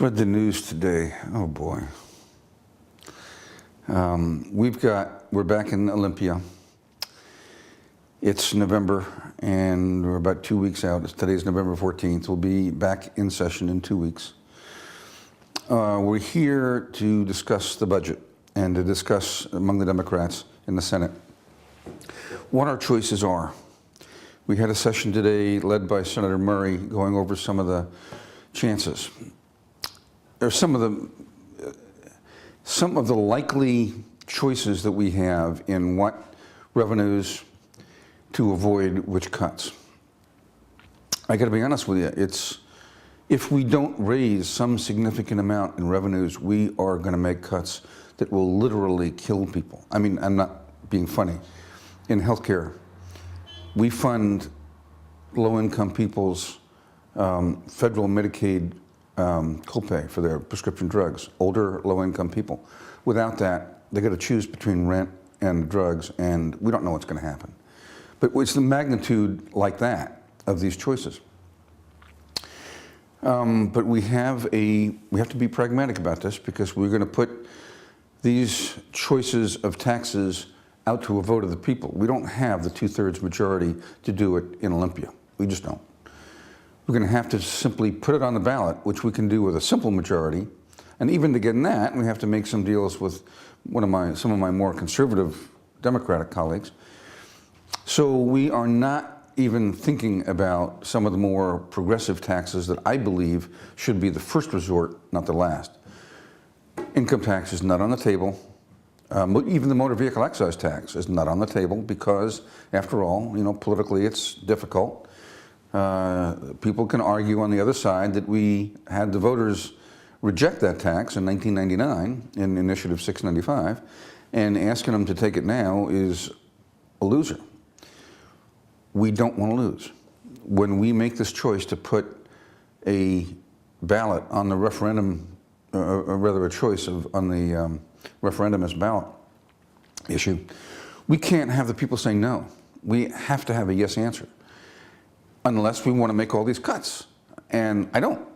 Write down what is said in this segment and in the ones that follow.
Read the news today. Oh boy. We're back in Olympia. It's November and we're about 2 weeks out. Today's November 14th. We'll be back in session in 2 weeks. We're here to discuss the budget and to discuss among the Democrats in the Senate what our choices are. We had a session today led by Senator Murray going over some of the chances. There's some of the likely choices that we have in what revenues to avoid which cuts. I got to be honest with you, if we don't raise some significant amount in revenues, we are going to make cuts that will literally kill people. I mean, I'm not being funny. In healthcare, we fund low-income people's federal Medicaid copay for their prescription drugs, older, low-income people. Without that, they got to choose between rent and drugs, and we don't know what's going to happen. But it's the magnitude like that of these choices. But we have to be pragmatic about this because we're going to put these choices of taxes out to a vote of the people. We don't have the 2/3 majority to do it in Olympia. We just don't. We're going to have to simply put it on the ballot, which we can do with a simple majority. And even to get in that, we have to make some deals with some of my more conservative Democratic colleagues. So we are not even thinking about some of the more progressive taxes that I believe should be the first resort, not the last. Income tax is not on the table. Even the motor vehicle excise tax is not on the table because, after all, politically it's difficult. People can argue on the other side that we had the voters reject that tax in 1999 in Initiative 695, and asking them to take it now is a loser. We don't want to lose. When we make this choice to put a ballot on the referendum, or rather a choice on the referendum as ballot issue, we can't have the people say no. We have to have a yes answer. Unless we want to make all these cuts, and I don't.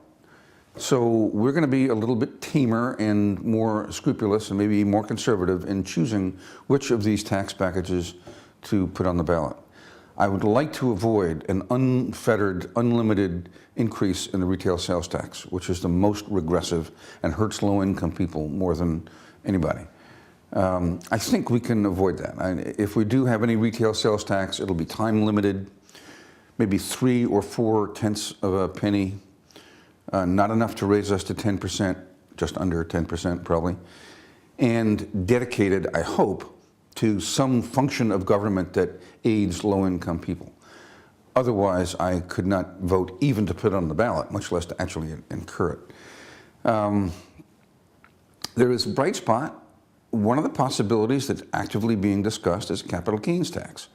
So we're going to be a little bit tamer and more scrupulous and maybe more conservative in choosing which of these tax packages to put on the ballot. I would like to avoid an unfettered, unlimited increase in the retail sales tax, which is the most regressive and hurts low-income people more than anybody. I think we can avoid that. If we do have any retail sales tax, it'll be time-limited. Maybe 3 or 4 tenths of a penny, not enough to raise us to 10%, just under 10% probably, and dedicated, I hope, to some function of government that aids low-income people. Otherwise, I could not vote even to put it on the ballot, much less to actually incur it. There is a bright spot. One of the possibilities that's actively being discussed is a capital gains tax.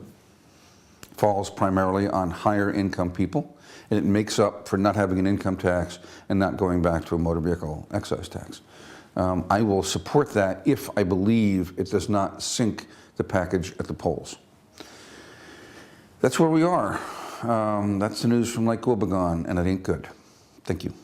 Falls primarily on higher income people, and it makes up for not having an income tax and not going back to a motor vehicle excise tax. I will support that if I believe it does not sink the package at the polls. That's where we are. That's the news from Lake Wobegon, and it ain't good. Thank you.